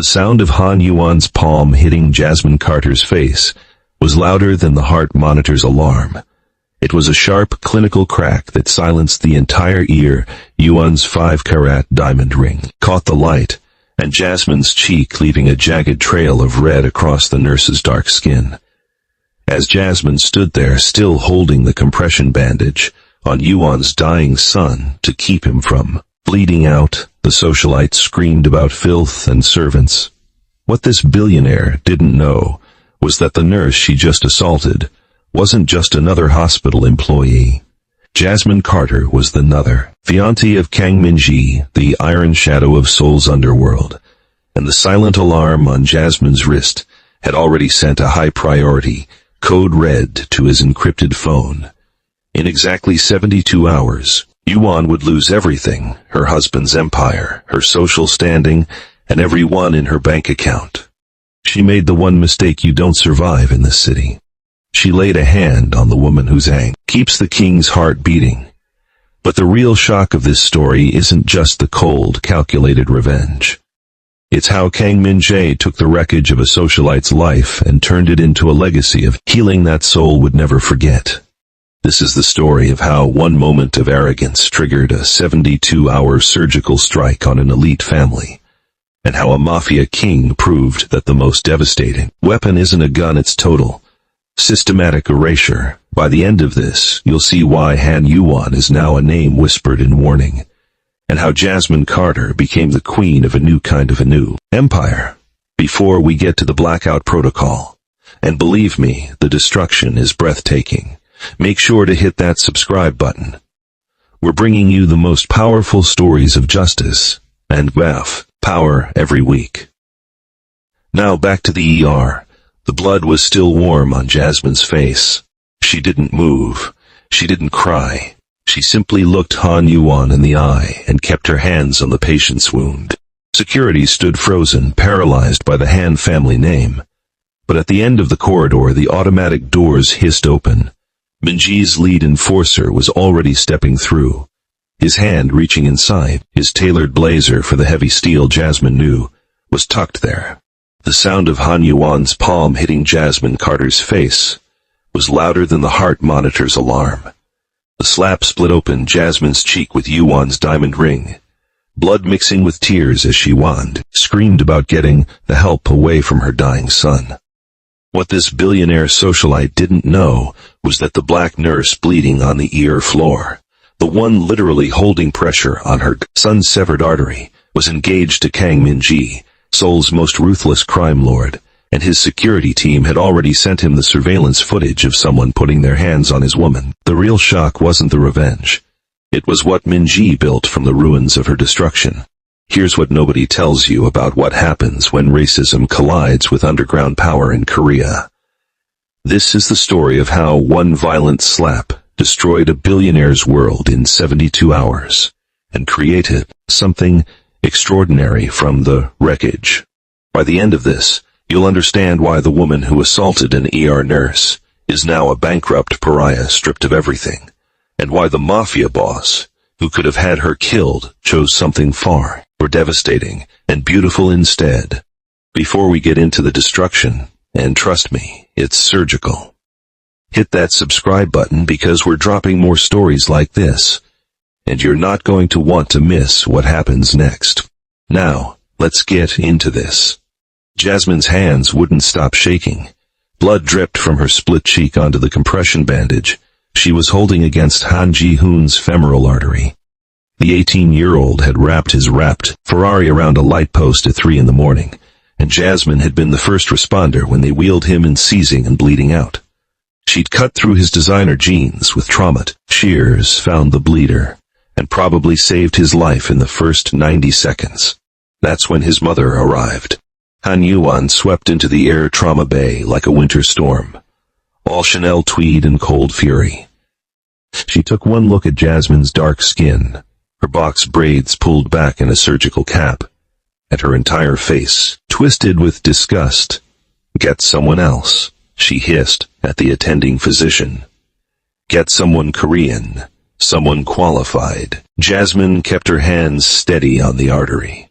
The sound of Han Yewon's palm hitting Jasmine Carter's face was louder than the heart monitor's alarm. It was a sharp, clinical crack that silenced the entire ear. Yewon's 5-carat diamond ring caught the light, and Jasmine's cheek leaving a jagged trail of red across the nurse's dark skin. As Jasmine stood there, still holding the compression bandage on Yewon's dying son to keep him from bleeding out, the socialite screamed about filth and servants. What this billionaire didn't know was that the nurse she just assaulted wasn't just another hospital employee. Jasmine Carter was the Nother, fiancée of Kang Min-ji, the iron shadow of Seoul's underworld, and the silent alarm on Jasmine's wrist had already sent a high-priority code red to his encrypted phone. In exactly 72 hours, Yewon would lose everything: her husband's empire, her social standing, and every one in her bank account. She made the one mistake you don't survive in this city. She laid a hand on the woman whose anger keeps the king's heart beating. But the real shock of this story isn't just the cold, calculated revenge. It's how Kang Min-jae took the wreckage of a socialite's life and turned it into a legacy of healing that Seoul would never forget. This is the story of how one moment of arrogance triggered a 72-hour surgical strike on an elite family, and how a mafia king proved that the most devastating weapon isn't a gun, it's total, systematic erasure. By the end of this, you'll see why Han Yewon is now a name whispered in warning, and how Jasmine Carter became the queen of a new kind of a new empire. Before we get to the blackout protocol, and believe me, the destruction is breathtaking, make sure to hit that subscribe button. We're bringing you the most powerful stories of justice and power every week. Now back to the ER. The blood was still warm on Jasmine's face. She didn't move. She didn't cry. She simply looked Han Yewon in the eye and kept her hands on the patient's wound. Security stood frozen, paralyzed by the Han family name. But at the end of the corridor, the automatic doors hissed open. Min-ji's lead enforcer was already stepping through, his hand reaching inside. His tailored blazer for the heavy steel Jasmine knew was tucked there. The sound of Han Yewon's palm hitting Jasmine Carter's face was louder than the heart monitor's alarm. The slap split open Jasmine's cheek with Yewon's diamond ring, blood mixing with tears as she screamed about getting the help away from her dying son. What this billionaire socialite didn't know was that the black nurse bleeding on the ER floor, the one literally holding pressure on her son's severed artery, was engaged to Kang Min-ji, Seoul's most ruthless crime lord, and his security team had already sent him the surveillance footage of someone putting their hands on his woman. The real shock wasn't the revenge. It was what Min-ji built from the ruins of her destruction. Here's what nobody tells you about what happens when racism collides with underground power in Korea. This is the story of how one violent slap destroyed a billionaire's world in 72 hours and created something extraordinary from the wreckage. By the end of this, you'll understand why the woman who assaulted an ER nurse is now a bankrupt pariah stripped of everything, and why the mafia boss, who could have had her killed, chose something far more devastating and beautiful instead. Before we get into the destruction, and trust me, it's surgical, hit that subscribe button because we're dropping more stories like this, and you're not going to want to miss what happens next. Now, let's get into this. Jasmine's hands wouldn't stop shaking. Blood dripped from her split cheek onto the compression bandage she was holding against Han Ji-hoon's femoral artery. The 18-year-old had wrapped his wrapped Ferrari around a light post at 3 in the morning, and Jasmine had been the first responder when they wheeled him in seizing and bleeding out. She'd cut through his designer jeans with trauma shears, found the bleeder, and probably saved his life in the first 90 seconds. That's when his mother arrived. Han Yewon swept into the air trauma bay like a winter storm, all Chanel tweed and cold fury. She took one look at Jasmine's dark skin, her box braids pulled back in a surgical cap, at her entire face twisted with disgust. "Get someone else," she hissed at the attending physician. "Get someone Korean, someone qualified." Jasmine kept her hands steady on the artery.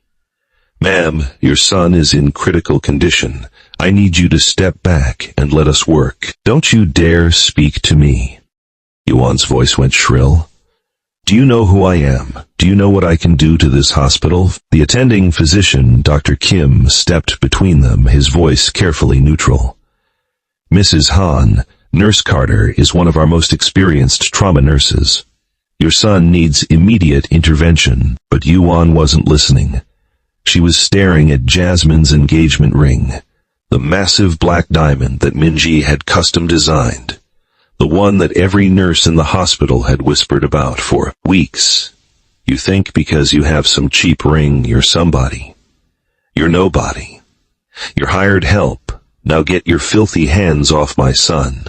Ma'am, your son is in critical condition. I need you to step back and let us work. Don't you dare speak to me. Yewon's voice went shrill. Do you know who I am? Do you know what I can do to this hospital? The attending physician, Dr. Kim, stepped between them, his voice carefully neutral. Mrs. Han, Nurse Carter is one of our most experienced trauma nurses. Your son needs immediate intervention, but Yewon wasn't listening. She was staring at Jasmine's engagement ring, the massive black diamond that Minji had custom designed, the one that every nurse in the hospital had whispered about for weeks. You think because you have some cheap ring you're somebody. You're nobody. You're hired help. Now get your filthy hands off my son.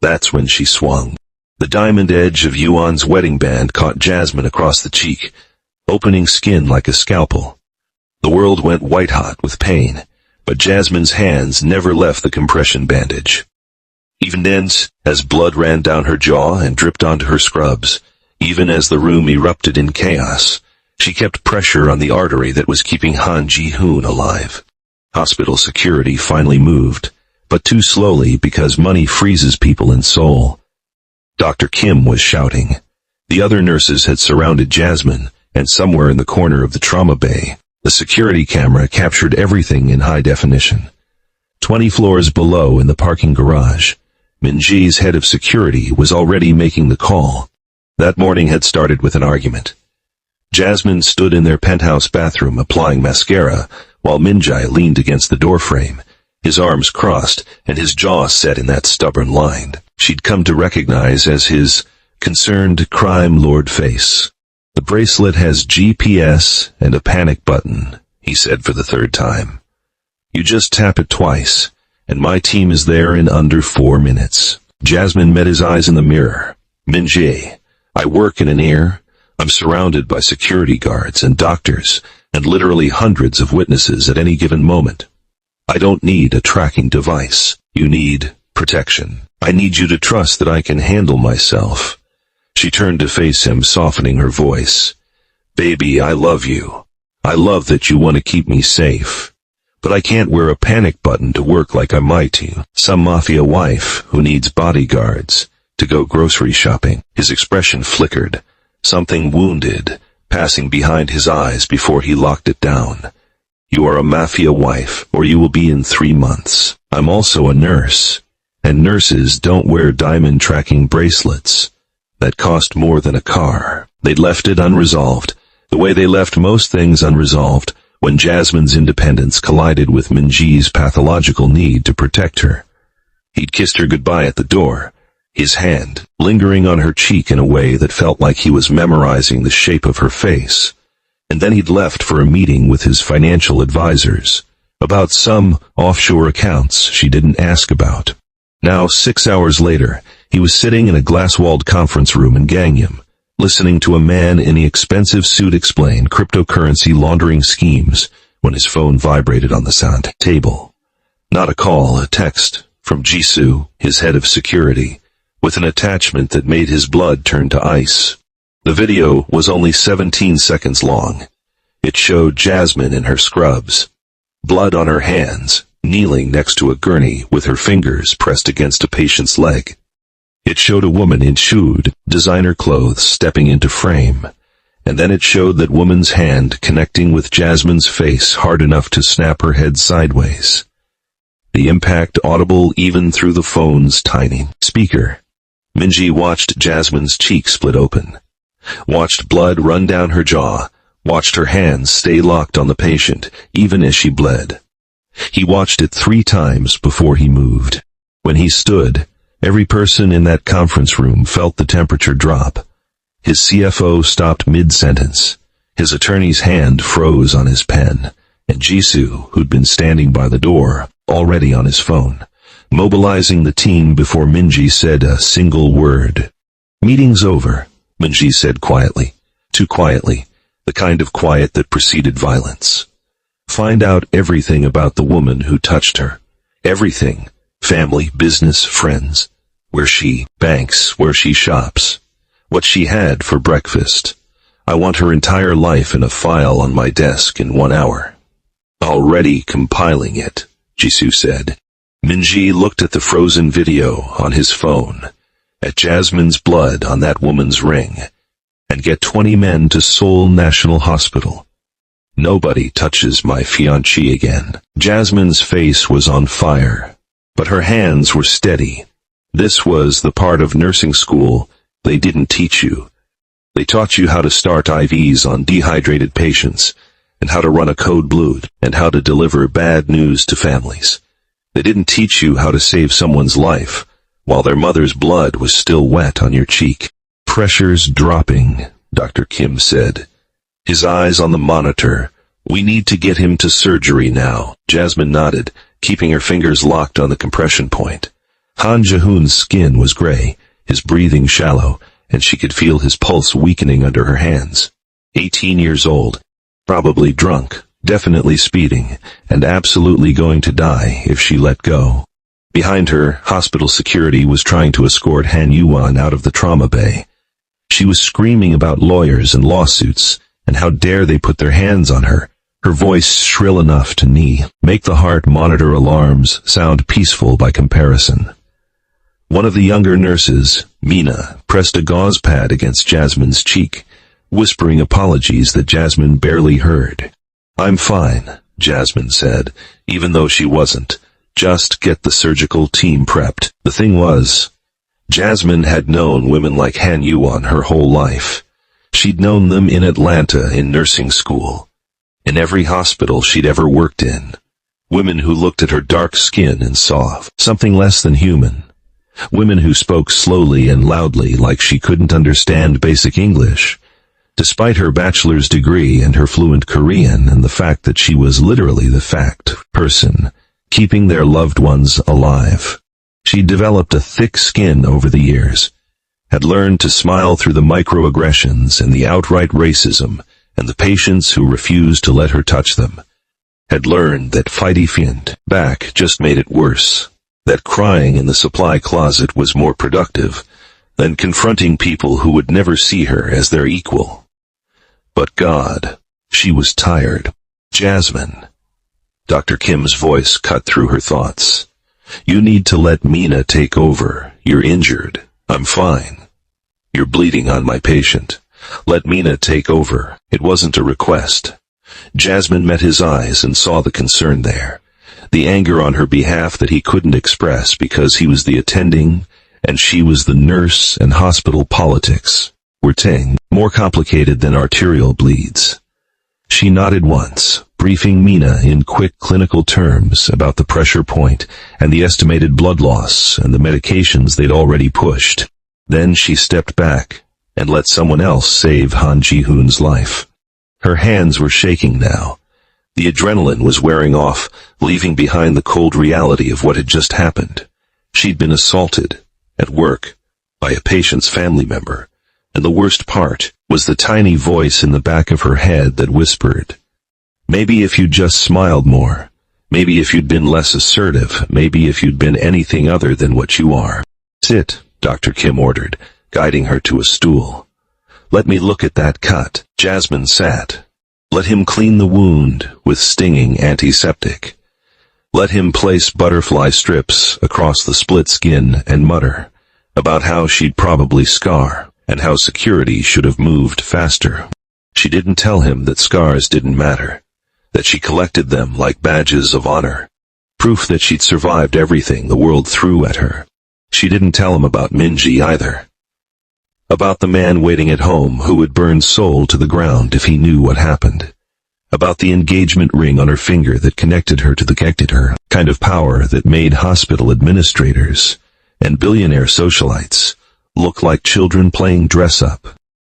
That's when she swung. The diamond edge of Yewon's wedding band caught Jasmine across the cheek, opening skin like a scalpel. The world went white-hot with pain, but Jasmine's hands never left the compression bandage. Even then, as blood ran down her jaw and dripped onto her scrubs, even as the room erupted in chaos, she kept pressure on the artery that was keeping Han Ji-hoon alive. Hospital security finally moved, but too slowly because money freezes people in Seoul. Dr. Kim was shouting. The other nurses had surrounded Jasmine, and somewhere in the corner of the trauma bay, the security camera captured everything in high definition. 20 floors below in the parking garage, Minji's head of security was already making the call. That morning had started with an argument. Jasmine stood in their penthouse bathroom applying mascara, while Minji leaned against the doorframe, his arms crossed and his jaw set in that stubborn line she'd come to recognize as his concerned crime lord face. The bracelet has GPS and a panic button, he said for the third time. You just tap it twice, and my team is there in under 4 minutes. Jasmine met his eyes in the mirror. Minji, I work in an ear. I'm surrounded by security guards and doctors, and literally hundreds of witnesses at any given moment. I don't need a tracking device. You need protection. I need you to trust that I can handle myself. She turned to face him, softening her voice. Baby, I love you. I love that you want to keep me safe. But I can't wear a panic button to work like I might to some mafia wife who needs bodyguards to go grocery shopping. His expression flickered, something wounded, passing behind his eyes before he locked it down. You are a mafia wife, or you will be in 3 months. I'm also a nurse, and nurses don't wear diamond tracking bracelets that cost more than a car. They'd left it unresolved, the way they left most things unresolved when Jasmine's independence collided with Minji's pathological need to protect her. He'd kissed her goodbye at the door, his hand lingering on her cheek in a way that felt like he was memorizing the shape of her face. And then he'd left for a meeting with his financial advisors about some offshore accounts she didn't ask about. Now, 6 hours later, he was sitting in a glass-walled conference room in Gangnam, listening to a man in the expensive suit explain cryptocurrency laundering schemes when his phone vibrated on the sound table. Not a call, a text from Jisoo, his head of security, with an attachment that made his blood turn to ice. The video was only 17 seconds long. It showed Jasmine in her scrubs, blood on her hands, kneeling next to a gurney with her fingers pressed against a patient's leg. It showed a woman in shoed, designer clothes stepping into frame, and then it showed that woman's hand connecting with Jasmine's face hard enough to snap her head sideways. The impact audible even through the phone's tiny speaker. Minji watched Jasmine's cheek split open, watched blood run down her jaw, watched her hands stay locked on the patient, even as she bled. He watched it 3 times before he moved. When he stood, every person in that conference room felt the temperature drop. His CFO stopped mid-sentence. His attorney's hand froze on his pen, and Jisoo, who'd been standing by the door, already on his phone, mobilizing the team before Minji said a single word. Meeting's over, Minji said quietly, too quietly, the kind of quiet that preceded violence. Find out everything about the woman who touched her. Everything. Family, business, friends. Where she banks, where she shops. What she had for breakfast. I want her entire life in a file on my desk in 1 hour. Already compiling it, Jisoo said. Minji looked at the frozen video on his phone, at Jasmine's blood on that woman's ring, and get 20 men to Seoul National Hospital. Nobody touches my fiancée again. Jasmine's face was on fire, but her hands were steady. This was the part of nursing school they didn't teach you. They taught you how to start IVs on dehydrated patients, and how to run a code blue, and how to deliver bad news to families. They didn't teach you how to save someone's life while their mother's blood was still wet on your cheek. Pressure's dropping, Dr. Kim said, his eyes on the monitor. We need to get him to surgery now. Jasmine nodded, keeping her fingers locked on the compression point. Han Yewo's skin was gray, his breathing shallow, and she could feel his pulse weakening under her hands. 18 years old, probably drunk, definitely speeding, and absolutely going to die if she let go. Behind her, hospital security was trying to escort Han Yewon out of the trauma bay. She was screaming about lawyers and lawsuits, and how dare they put their hands on her, her voice shrill enough to make the heart monitor alarms sound peaceful by comparison. One of the younger nurses, Mina, pressed a gauze pad against Jasmine's cheek, whispering apologies that Jasmine barely heard. I'm fine, Jasmine said, even though she wasn't. Just get the surgical team prepped. The thing was, Jasmine had known women like Han Yewon her whole life. She'd known them in Atlanta in nursing school, in every hospital she'd ever worked in. Women who looked at her dark skin and saw something less than human. Women who spoke slowly and loudly like she couldn't understand basic English, despite her bachelor's degree and her fluent Korean and the fact that she was literally the fact person, keeping their loved ones alive. She'd developed a thick skin over the years, had learned to smile through the microaggressions and the outright racism and the patients who refused to let her touch them, had learned that fighting back just made it worse, that crying in the supply closet was more productive than confronting people who would never see her as their equal. But God, she was tired. Jasmine. Dr. Kim's voice cut through her thoughts. You need to let Mina take over. You're injured. I'm fine. You're bleeding on my patient. Let Mina take over. It wasn't a request. Jasmine met his eyes and saw the concern there, the anger on her behalf that he couldn't express because he was the attending and she was the nurse, and hospital politics were more complicated than arterial bleeds. She nodded once, briefing Mina in quick clinical terms about the pressure point and the estimated blood loss and the medications they'd already pushed. Then she stepped back and let someone else save Han Ji-hoon's life. Her hands were shaking now. The adrenaline was wearing off, leaving behind the cold reality of what had just happened. She'd been assaulted, at work, by a patient's family member, and the worst part was the tiny voice in the back of her head that whispered, maybe if you'd just smiled more, maybe if you'd been less assertive, maybe if you'd been anything other than what you are. Sit, Dr. Kim ordered, guiding her to a stool. Let me look at that cut. Jasmine sat. Let him clean the wound with stinging antiseptic. Let him place butterfly strips across the split skin and mutter about how she'd probably scar and how security should have moved faster. She didn't tell him that scars didn't matter, that she collected them like badges of honor, proof that she'd survived everything the world threw at her. She didn't tell him about Minji either, about the man waiting at home who would burn Seoul to the ground if he knew what happened, about the engagement ring on her finger that connected her to the kind of power that made hospital administrators and billionaire socialites look like children playing dress-up.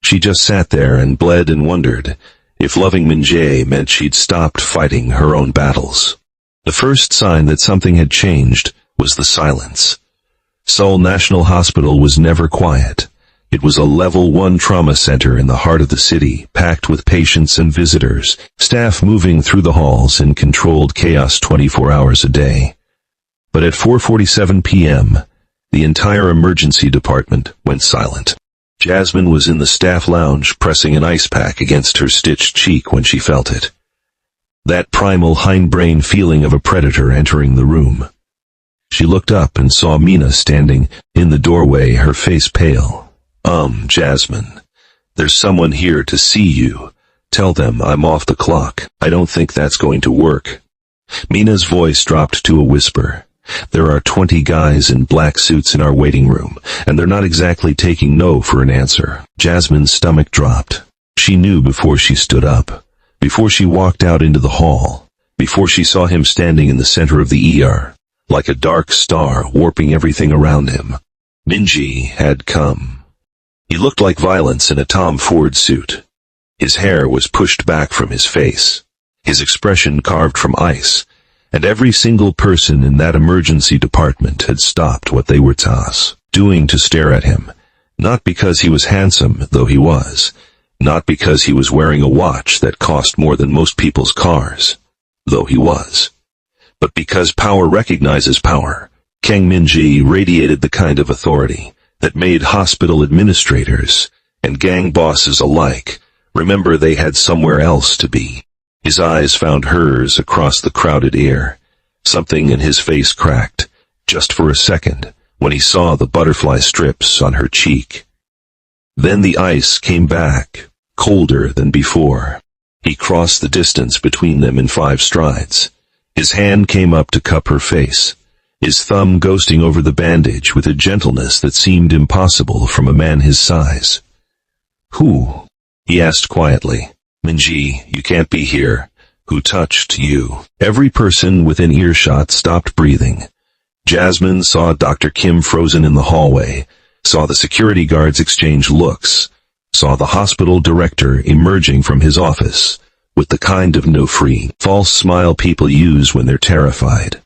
She just sat there and bled and wondered if loving Minjae meant she'd stopped fighting her own battles. The first sign that something had changed was the silence. Seoul National Hospital was never quiet. It was a level 1 trauma center in the heart of the city, packed with patients and visitors, staff moving through the halls in controlled chaos 24 hours a day. But at 4:47 p.m., the entire emergency department went silent. Jasmine was in the staff lounge pressing an ice pack against her stitched cheek when she felt it. That primal hindbrain feeling of a predator entering the room. She looked up and saw Mina standing in the doorway, her face pale. Jasmine. There's someone here to see you. Tell them I'm off the clock. I don't think that's going to work. Mina's voice dropped to a whisper. There are 20 guys in black suits in our waiting room, and they're not exactly taking no for an answer. Jasmine's stomach dropped. She knew before she stood up, before she walked out into the hall, before she saw him standing in the center of the ER, like a dark star warping everything around him. Minji had come. He looked like violence in a Tom Ford suit. His hair was pushed back from his face, his expression carved from ice, and every single person in that emergency department had stopped what they were doing to stare at him, not because he was handsome, though he was, not because he was wearing a watch that cost more than most people's cars, though he was, but because power recognizes power. Kang Minji radiated the kind of authority that made hospital administrators and gang bosses alike remember they had somewhere else to be. His eyes found hers across the crowded air. Something in his face cracked, just for a second, when he saw the butterfly strips on her cheek. Then the ice came back, colder than before. He crossed the distance between them in 5 strides. His hand came up to cup her face, his thumb ghosting over the bandage with a gentleness that seemed impossible from a man his size. Who? He asked quietly. Minji, you can't be here. Who touched you? Every person within earshot stopped breathing. Jasmine saw Dr. Kim frozen in the hallway, saw the security guards exchange looks, saw the hospital director emerging from his office, with the kind of no-free, false smile people use when they're terrified.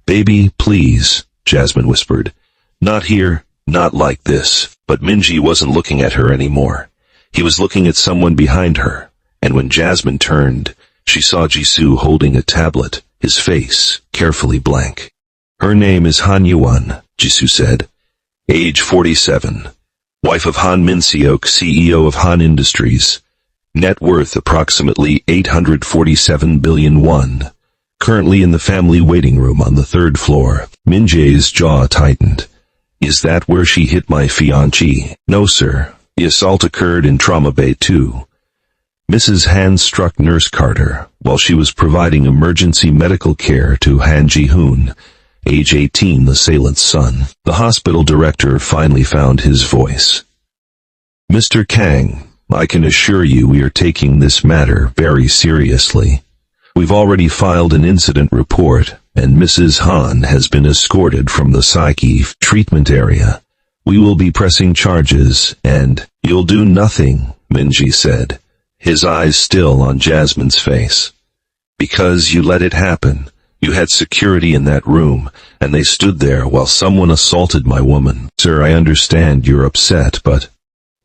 Baby, please, Jasmine whispered. Not here, not like this. But Minji wasn't looking at her anymore. He was looking at someone behind her. And when Jasmine turned, she saw Jisoo holding a tablet, his face carefully blank. Her name is Han Yewon, Jisoo said. Age 47. Wife of Han Min-seok, CEO of Han Industries. Net worth approximately 847 billion won. Currently in the family waiting room on the 3rd floor. Minjae's jaw tightened. Is that where she hit my fiancé? No, sir. The assault occurred in Trauma Bay 2. Mrs. Han struck Nurse Carter while she was providing emergency medical care to Han Ji-hoon, age 18, the assailant's son. The hospital director finally found his voice. Mr. Kang, I can assure you we are taking this matter very seriously. We've already filed an incident report, and Mrs. Han has been escorted from the psyche treatment area. We will be pressing charges, and you'll do nothing, Minji said, his eyes still on Jasmine's face. Because you let it happen. You had security in that room, and they stood there while someone assaulted my woman. Sir, I understand you're upset, but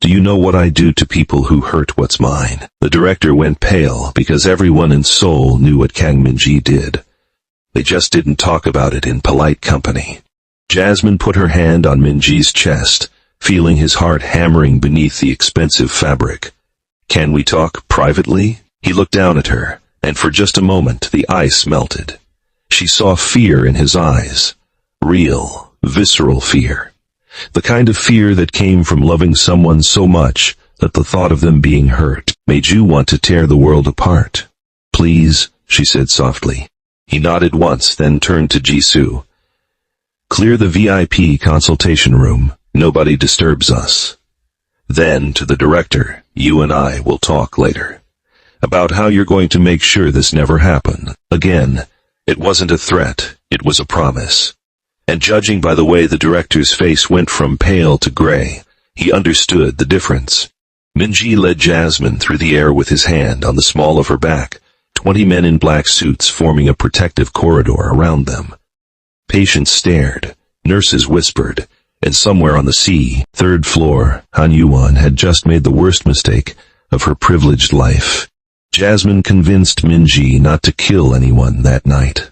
do you know what I do to people who hurt what's mine? The director went pale because everyone in Seoul knew what Kang Minji did. They just didn't talk about it in polite company. Jasmine put her hand on Minji's chest, feeling his heart hammering beneath the expensive fabric. Can we talk privately? He looked down at her, and for just a moment the ice melted. She saw fear in his eyes. Real, visceral fear. The kind of fear that came from loving someone so much that the thought of them being hurt made you want to tear the world apart. Please, she said softly. He nodded once, then turned to Jisoo. Clear the VIP consultation room. Nobody disturbs us. Then, to the director, you and I will talk later. About how you're going to make sure this never happened. Again, it wasn't a threat, it was a promise. And judging by the way the director's face went from pale to gray, he understood the difference. Minji led Jasmine through the air with his hand on the small of her back, 20 men in black suits forming a protective corridor around them. Patients stared, nurses whispered, and somewhere on the third floor, Han Yewon had just made the worst mistake of her privileged life. Jasmine convinced Minji not to kill anyone that night.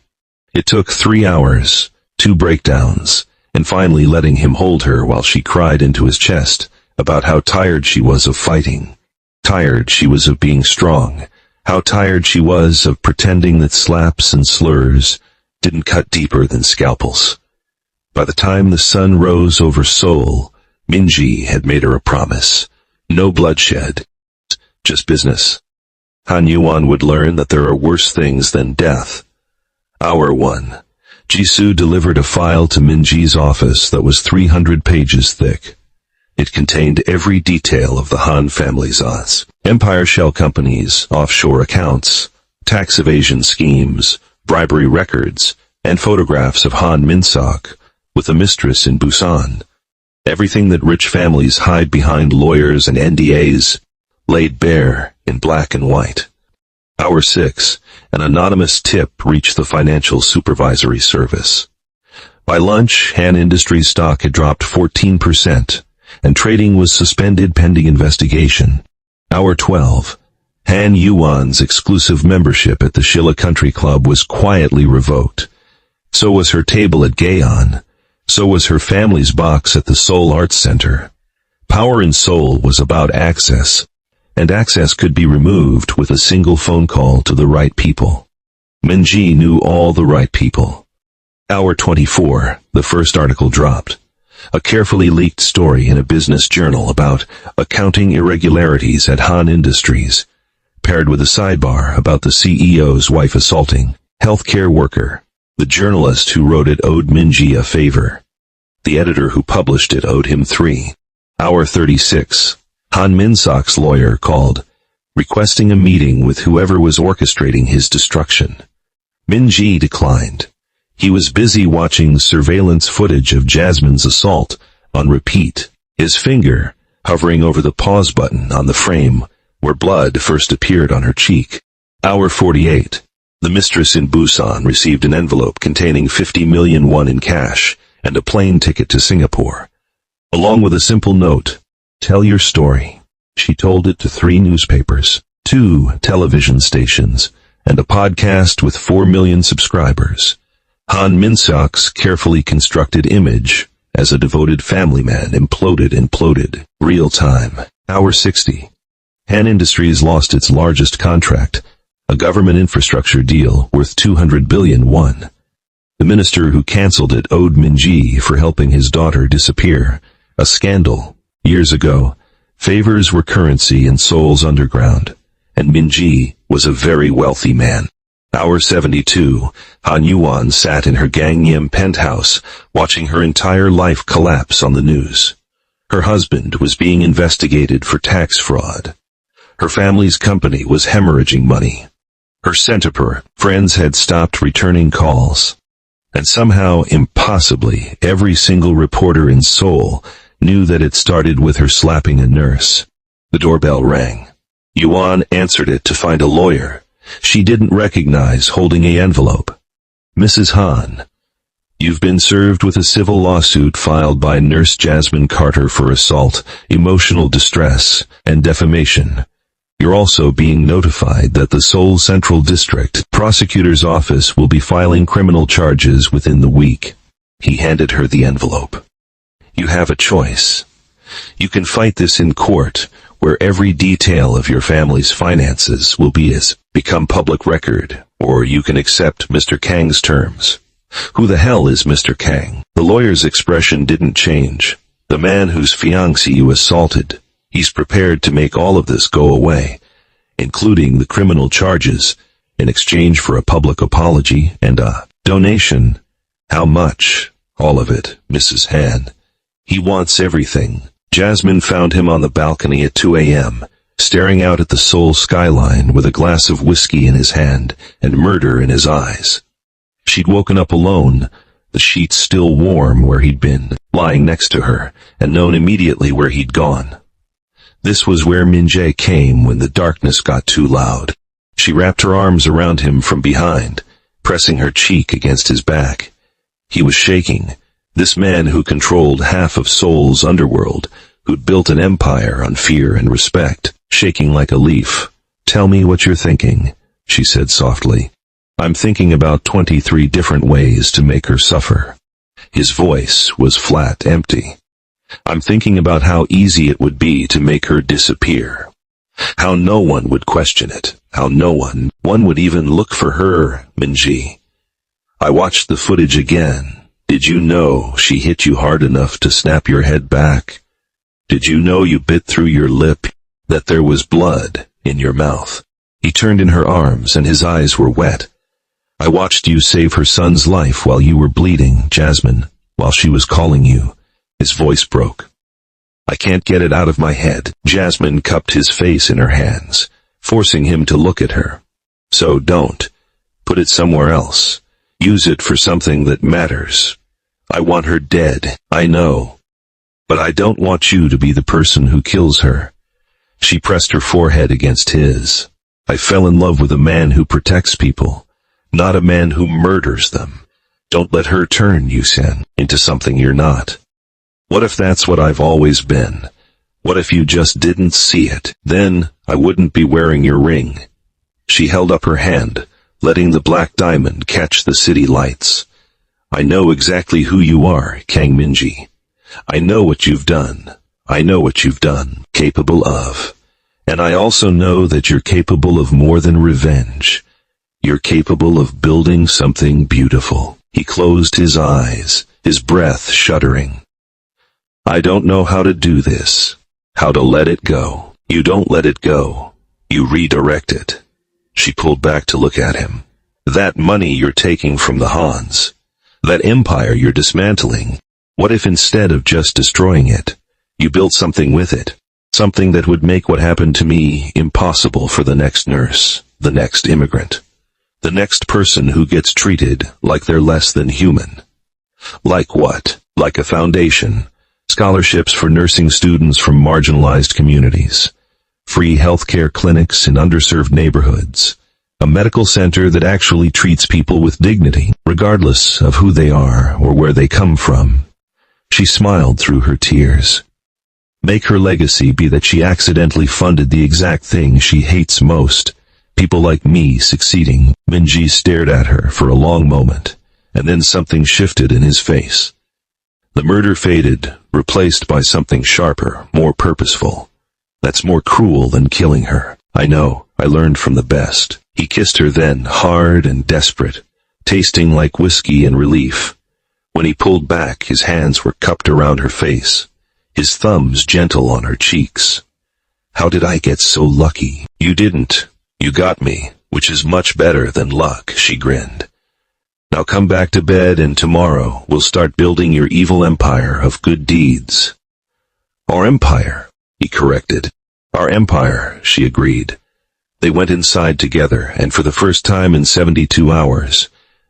It took 3 hours, 2 breakdowns, and finally letting him hold her while she cried into his chest about how tired she was of fighting, tired she was of being strong, how tired she was of pretending that slaps and slurs didn't cut deeper than scalpels. By the time the sun rose over Seoul, Minji had made her a promise. No bloodshed, just business. Han Yewon would learn that there are worse things than death. Hour 1. Jisoo delivered a file to Minji's office that was 300 pages thick. It contained every detail of the Han family's odds. Empire shell companies, offshore accounts, tax evasion schemes, bribery records, and photographs of Han Min-sok with a mistress in Busan. Everything that rich families hide behind lawyers and NDAs, laid bare in black and white. Hour 6. An anonymous tip reached the Financial Supervisory Service. By lunch, Han Industries stock had dropped 14%, and trading was suspended pending investigation. Hour 12. Han Yewon's exclusive membership at the Shilla Country Club was quietly revoked. So was her table at Gaeon. So was her family's box at the Seoul Arts Center. Power in Seoul was about access, and access could be removed with a single phone call to the right people. Minji knew all the right people. Hour 24, the first article dropped. A carefully leaked story in a business journal about accounting irregularities at Han Industries, paired with a sidebar about the CEO's wife assaulting healthcare worker. The journalist who wrote it owed Minji a favor. The editor who published it owed him 3. Hour 36. Han Min-sok's lawyer called, requesting a meeting with whoever was orchestrating his destruction. Minji declined. He was busy watching surveillance footage of Jasmine's assault on repeat, his finger hovering over the pause button on the frame where blood first appeared on her cheek. Hour 48. The mistress in Busan received an envelope containing 50 million won in cash and a plane ticket to Singapore, along with a simple note, "Tell your story." She told it to 3 newspapers, 2 television stations, and a podcast with 4 million subscribers. Han Min-sok's carefully constructed image as a devoted family man imploded. Real time. Hour 60. Han Industries lost its largest contract, a government infrastructure deal worth 200 billion won. The minister who cancelled it owed Minji for helping his daughter disappear. A scandal. Years ago, favors were currency in Seoul's underground, and Minji was a very wealthy man. Hour 72. Han Yewon sat in her Gangnam penthouse, watching her entire life collapse on the news. Her husband was being investigated for tax fraud. Her family's company was hemorrhaging money. Her centiper friends had stopped returning calls. And somehow, impossibly, every single reporter in Seoul knew that it started with her slapping a nurse. The doorbell rang. Yewon answered it to find a lawyer she didn't recognize holding an envelope. "Mrs. Han, you've been served with a civil lawsuit filed by Nurse Jasmine Carter for assault, emotional distress, and defamation. You're also being notified that the Seoul Central District Prosecutor's Office will be filing criminal charges within the week." He handed her the envelope. "You have a choice. You can fight this in court, where every detail of your family's finances will become public record, or you can accept Mr. Kang's terms." "Who the hell is Mr. Kang?" The lawyer's expression didn't change. "The man whose fiancée you assaulted. He's prepared to make all of this go away, including the criminal charges, in exchange for a public apology and a donation." "How much?" "All of it, Mrs. Han. He wants everything." Jasmine found him on the balcony at 2 a.m., staring out at the Seoul skyline with a glass of whiskey in his hand and murder in his eyes. She'd woken up alone, the sheets still warm where he'd been, lying next to her, and known immediately where he'd gone. This was where Minjae came when the darkness got too loud. She wrapped her arms around him from behind, pressing her cheek against his back. He was shaking. This man who controlled half of Seoul's underworld, who'd built an empire on fear and respect, shaking like a leaf. "Tell me what you're thinking," she said softly. "I'm thinking about 23 different ways to make her suffer." His voice was flat, empty. I'm thinking about how easy it would be to make her disappear. How no one would question it. How no one would even look for her, Minji. I watched the footage again. Did you know she hit you hard enough to snap your head back? Did you know you bit through your lip, that there was blood in your mouth? He turned in her arms and his eyes were wet. I watched you save her son's life while you were bleeding, Jasmine, while she was calling you. His voice broke. I can't get it out of my head. Jasmine cupped his face in her hands, forcing him to look at her. So don't. Put it somewhere else. Use it for something that matters. I want her dead, I know. But I don't want you to be the person who kills her. She pressed her forehead against his. I fell in love with a man who protects people, not a man who murders them. Don't let her turn you, Sen, into something you're not. What if that's what I've always been? What if you just didn't see it? Then I wouldn't be wearing your ring. She held up her hand, letting the black diamond catch the city lights. I know exactly who you are, Kang Minji. I know what you've done. I know what you've done, capable of. And I also know that you're capable of more than revenge. You're capable of building something beautiful. He closed his eyes, his breath shuddering. I don't know how to do this, how to let it go. You don't let it go. You redirect it. She pulled back to look at him. That money you're taking from the Hans, that empire you're dismantling, what if instead of just destroying it, you built something with it? Something that would make what happened to me impossible for the next nurse, the next immigrant, the next person who gets treated like they're less than human. Like what? Like a foundation. Scholarships for nursing students from marginalized communities, free healthcare clinics in underserved neighborhoods, a medical center that actually treats people with dignity, regardless of who they are or where they come from. She smiled through her tears. Make her legacy be that she accidentally funded the exact thing she hates most, people like me succeeding. Minji stared at her for a long moment, and then something shifted in his face. The murder faded, replaced by something sharper, more purposeful. That's more cruel than killing her. I know, I learned from the best. He kissed her then, hard and desperate, tasting like whiskey and relief. When he pulled back, his hands were cupped around her face, his thumbs gentle on her cheeks. How did I get so lucky? You didn't. You got me, which is much better than luck, she grinned. Now come back to bed and tomorrow we'll start building your evil empire of good deeds. Our empire, he corrected. Our empire, she agreed. They went inside together, and for the first time in 72 hours,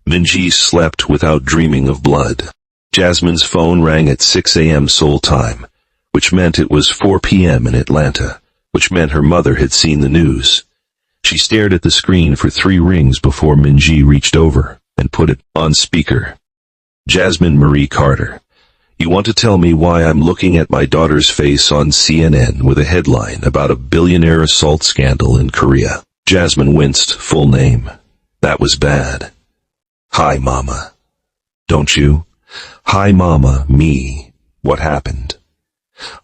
Minji slept without dreaming of blood. Jasmine's phone rang at 6 a.m. Seoul time, which meant it was 4 p.m. in Atlanta, which meant her mother had seen the news. She stared at the screen for 3 rings before Minji reached over and put it on speaker. Jasmine Marie Carter, you want to tell me why I'm looking at my daughter's face on CNN with a headline about a billionaire assault scandal in Korea? Jasmine winced, full name. That was bad. Hi, Mama. Don't you? Hi, Mama, me. What happened?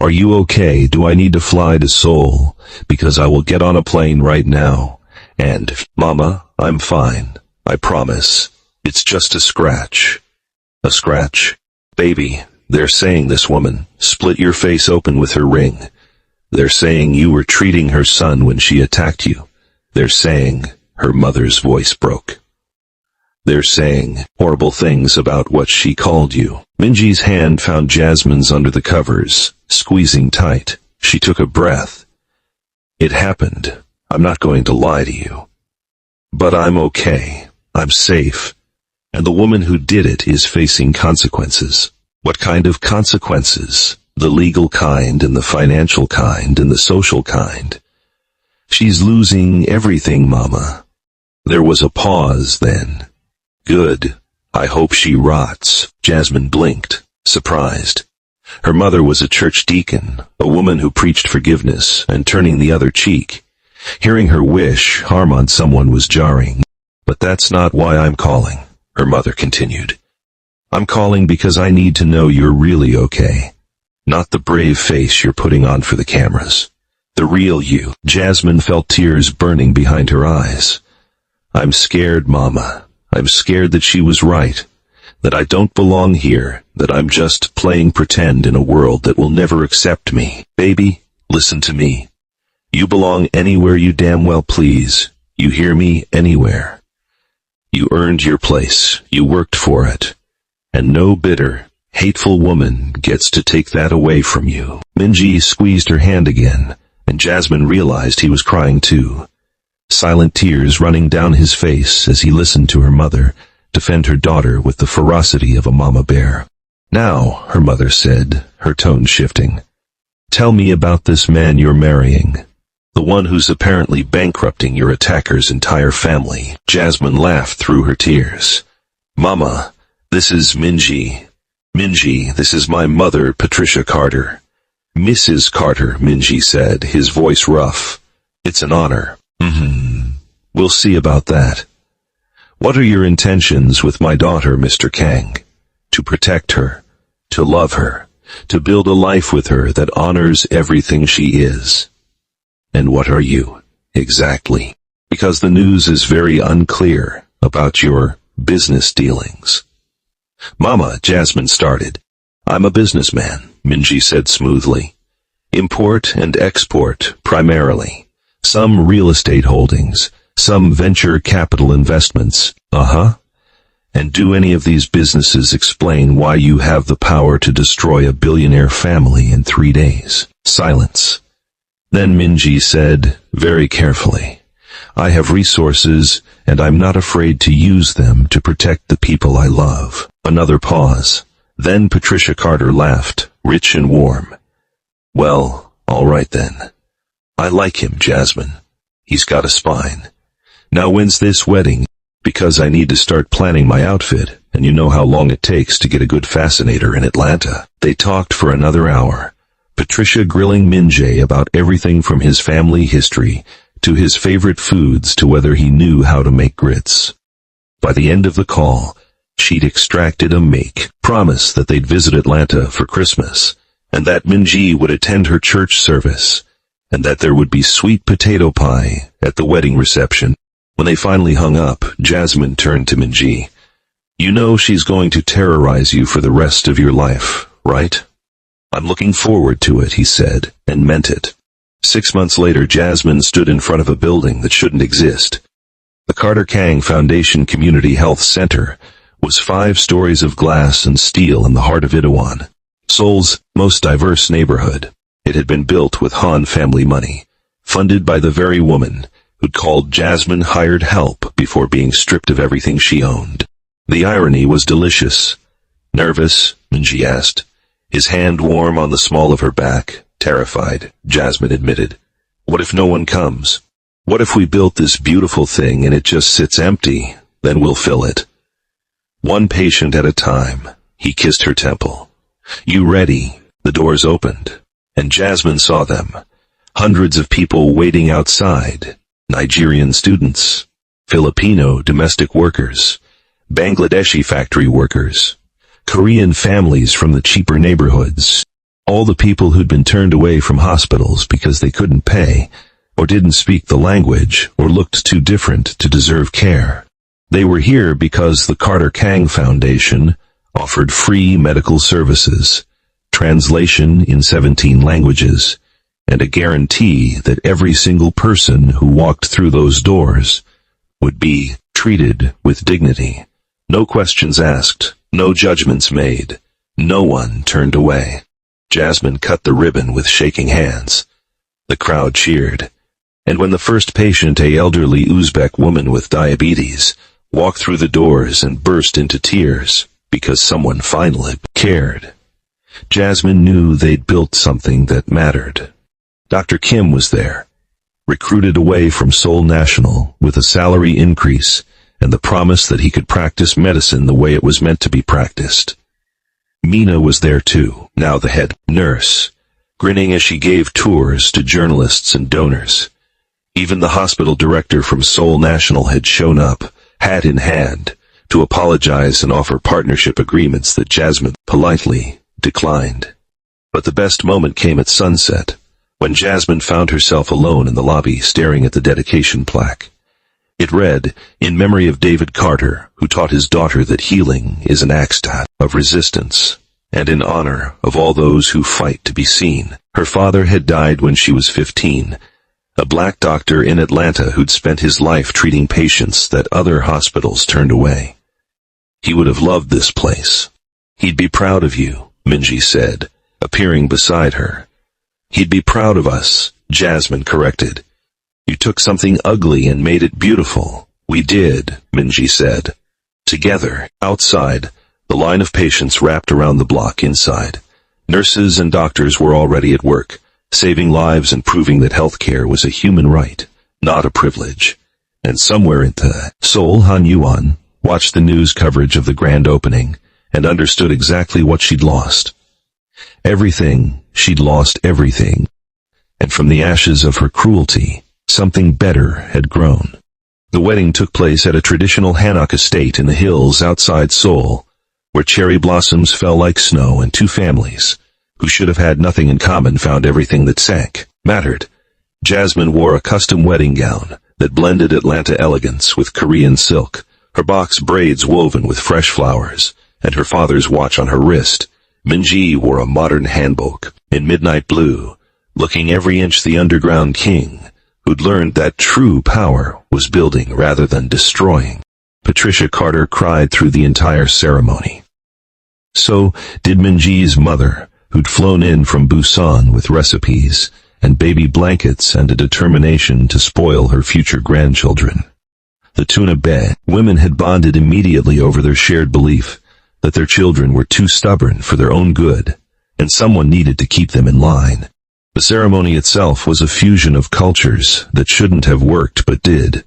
Are you okay? Do I need to fly to Seoul? Because I will get on a plane right now. And, Mama, I'm fine. I promise. It's just a scratch. A scratch? Baby, they're saying this woman split your face open with her ring. They're saying you were treating her son when she attacked you. They're saying her mother's voice broke. They're saying horrible things about what she called you. Minji's hand found Jasmine's under the covers, squeezing tight. She took a breath. It happened. I'm not going to lie to you. But I'm okay. I'm safe. And the woman who did it is facing consequences. What kind of consequences? The legal kind and the financial kind and the social kind. She's losing everything, Mama. There was a pause then. Good. I hope she rots. Jasmine blinked, surprised. Her mother was a church deacon, a woman who preached forgiveness and turning the other cheek. Hearing her wish harm on someone was jarring. But that's not why I'm calling, her mother continued. I'm calling because I need to know you're really okay. not the brave face you're putting on for the cameras. The real you. Jasmine felt tears burning behind her eyes. I'm scared, Mama. I'm scared that she was right. That I don't belong here. That I'm just playing pretend in a world that will never accept me. Baby, listen to me. You belong anywhere you damn well please. You hear me? Anywhere. You earned your place. You worked for it. And no bitter, hateful woman gets to take that away from you. Minji squeezed her hand again, and Jasmine realized he was crying too. Silent tears running down his face as he listened to her mother defend her daughter with the ferocity of a mama bear. Now, her mother said, her tone shifting, tell me about this man you're marrying. The one who's apparently bankrupting your attacker's entire family. Jasmine laughed through her tears. Mama, this is Minji. Minji, this is my mother, Patricia Carter. Mrs. Carter, Minji said, his voice rough. It's an honor. We'll see about that. What are your intentions with my daughter, Mr. Kang? To protect her, to love her, to build a life with her that honors everything she is. And what are you, exactly? Because the news is very unclear about your business dealings. Mama, Jasmine started. I'm a businessman, Minji said smoothly. Import and export, primarily. Some real estate holdings, some venture capital investments. And do any of these businesses explain why you have the power to destroy a billionaire family in 3 days? Silence. Then Minji said, very carefully, I have resources, and I'm not afraid to use them to protect the people I love. Another pause. Then Patricia Carter laughed, rich and warm. Well, all right then. I like him, Jasmine. He's got a spine. Now when's this wedding? Because I need to start planning my outfit, and you know how long it takes to get a good fascinator in Atlanta. They talked for another hour, Patricia grilling Minji about everything from his family history to his favorite foods to whether he knew how to make grits. By the end of the call, she'd extracted a make promise that they'd visit Atlanta for Christmas, and that Minji would attend her church service, and that there would be sweet potato pie at the wedding reception. When they finally hung up, Jasmine turned to Minji. You know she's going to terrorize you for the rest of your life, right? I'm looking forward to it, he said, and meant it. 6 months later, Jasmine stood in front of a building that shouldn't exist. The Carter Kang Foundation Community Health Center was 5 stories of glass and steel in the heart of Itaewon, Seoul's most diverse neighborhood. It had been built with Han family money, funded by the very woman who'd called Jasmine hired help before being stripped of everything she owned. The irony was delicious. Nervous, Minji asked, his hand warm on the small of her back. Terrified, Jasmine admitted. What if no one comes? What if we built this beautiful thing and it just sits empty? Then we'll fill it. One patient at a time. He kissed her temple. You ready? The doors opened, and Jasmine saw them. Hundreds of people waiting outside. Nigerian students, Filipino domestic workers, Bangladeshi factory workers, Korean families from the cheaper neighborhoods, all the people who'd been turned away from hospitals because they couldn't pay, or didn't speak the language, or looked too different to deserve care. They were here because the Carter Kang Foundation offered free medical services, translation in 17 languages, and a guarantee that every single person who walked through those doors would be treated with dignity. No questions asked, no judgments made, no one turned away. Jasmine cut the ribbon with shaking hands. The crowd cheered, and when the first patient, an elderly Uzbek woman with diabetes, walked through the doors and burst into tears because someone finally cared, Jasmine knew they'd built something that mattered. Dr. Kim was there, recruited away from Seoul National with a salary increase and the promise that he could practice medicine the way it was meant to be practiced. Mina was there too, now the head nurse, grinning as she gave tours to journalists and donors. Even the hospital director from Seoul National had shown up, hat in hand, to apologize and offer partnership agreements that Jasmine politely declined. But the best moment came at sunset, when Jasmine found herself alone in the lobby staring at the dedication plaque. It read, "In memory of David Carter, who taught his daughter that healing is an act of resistance, and in honor of all those who fight to be seen." Her father had died when she was 15, a black doctor in Atlanta who'd spent his life treating patients that other hospitals turned away. He would have loved this place. "He'd be proud of you," Minji said, appearing beside her. "He'd be proud of us," Jasmine corrected. "You took something ugly and made it beautiful." "We did," Minji said. Together, outside, the line of patients wrapped around the block inside. Nurses and doctors were already at work, saving lives and proving that healthcare was a human right, not a privilege. And somewhere in the soul, Han Yewon watched the news coverage of the grand opening and understood exactly what she'd lost. Everything. She'd lost everything. And from the ashes of her cruelty, something better had grown. The wedding took place at a traditional Hanok estate in the hills outside Seoul, where cherry blossoms fell like snow, and two families, who should have had nothing in common, found everything that mattered. Jasmine wore a custom wedding gown that blended Atlanta elegance with Korean silk, her box braids woven with fresh flowers, and her father's watch on her wrist. Minji wore a modern hanbok in midnight blue, looking every inch the underground king, who'd learned that true power was building rather than destroying. Patricia Carter cried through the entire ceremony. So did Minji's mother, who'd flown in from Busan with recipes and baby blankets and a determination to spoil her future grandchildren. The tuna bay women had bonded immediately over their shared belief that their children were too stubborn for their own good, and someone needed to keep them in line. The ceremony itself was a fusion of cultures that shouldn't have worked but did.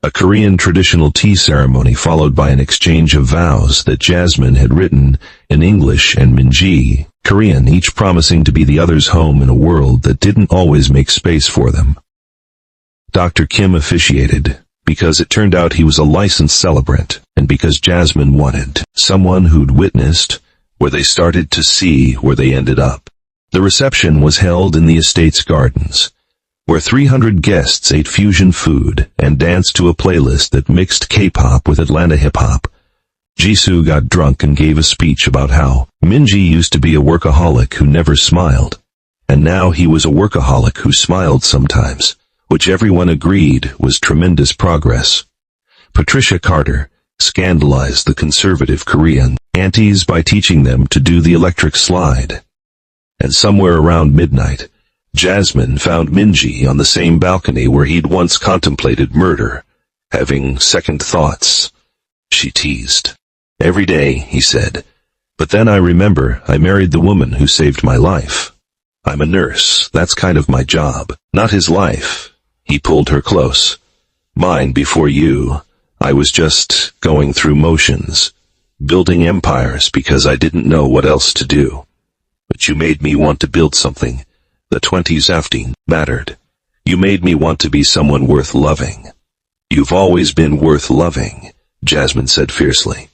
A Korean traditional tea ceremony followed by an exchange of vows that Jasmine had written in English and Minji, Korean, each promising to be the other's home in a world that didn't always make space for them. Dr. Kim officiated, because it turned out he was a licensed celebrant, and because Jasmine wanted someone who'd witnessed where they started to see where they ended up. The reception was held in the estate's gardens, where 300 guests ate fusion food and danced to a playlist that mixed K-pop with Atlanta hip-hop. Jisoo got drunk and gave a speech about how Minji used to be a workaholic who never smiled, and now he was a workaholic who smiled sometimes, which everyone agreed was tremendous progress. Patricia Carter scandalized the conservative Korean aunties by teaching them to do the electric slide. And somewhere around midnight, Jasmine found Minji on the same balcony where he'd once contemplated murder, having second thoughts. She teased. "Every day," he said, "but then I remember I married the woman who saved my life. I'm a nurse, that's kind of my job, not his life." He pulled her close. "Mine before you. I was just going through motions, building empires because I didn't know what else to do. But you made me want to build something. The 20s after mattered. You made me want to be someone worth loving." "You've always been worth loving," Jasmine said fiercely.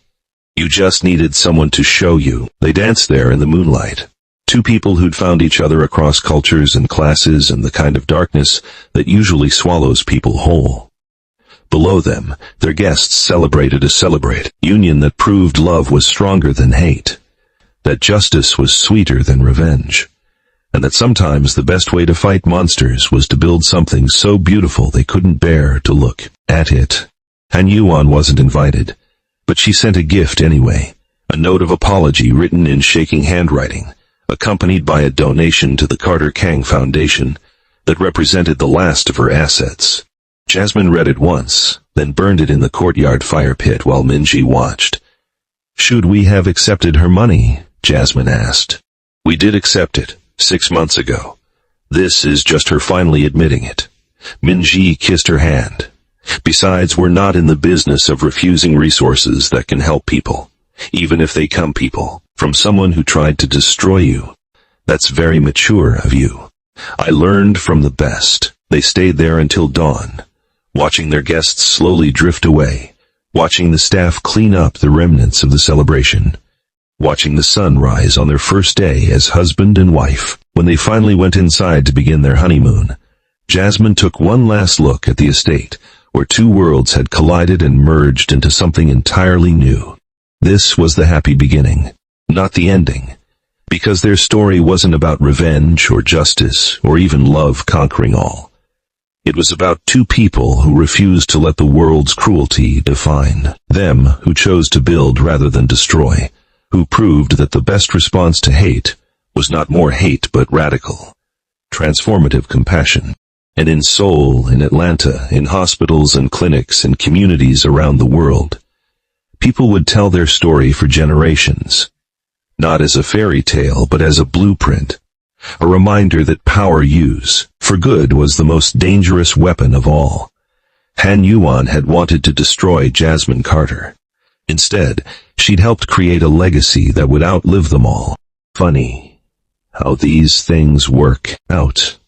"You just needed someone to show you." They danced there in the moonlight. Two people who'd found each other across cultures and classes and the kind of darkness that usually swallows people whole. Below them, their guests celebrated a union that proved love was stronger than hate, that justice was sweeter than revenge, and that sometimes the best way to fight monsters was to build something so beautiful they couldn't bear to look at it. Han Yewon wasn't invited, but she sent a gift anyway, a note of apology written in shaking handwriting, accompanied by a donation to the Carter Kang Foundation that represented the last of her assets. Jasmine read it once, then burned it in the courtyard fire pit while Minji watched. "Should we have accepted her money?" Jasmine asked. "We did accept it, 6 months ago. This is just her finally admitting it." Minji kissed her hand. "Besides, we're not in the business of refusing resources that can help people, even if they come from someone who tried to destroy you. That's very mature of you. I learned from the best." They stayed there until dawn, watching their guests slowly drift away, watching the staff clean up the remnants of the celebration. watching the sun rise on their first day as husband and wife. When they finally went inside to begin their honeymoon, Jasmine took one last look at the estate, where two worlds had collided and merged into something entirely new. This was the happy beginning, not the ending, because their story wasn't about revenge or justice or even love conquering all. It was about two people who refused to let the world's cruelty define them, who chose to build rather than destroy, who proved that the best response to hate was not more hate but radical, transformative compassion. And in Seoul, in Atlanta, in hospitals and clinics and communities around the world, people would tell their story for generations, not as a fairy tale but as a blueprint, a reminder that power used for good was the most dangerous weapon of all. Han Yewon had wanted to destroy Jasmine Carter. Instead, she'd helped create a legacy that would outlive them all. Funny how these things work out.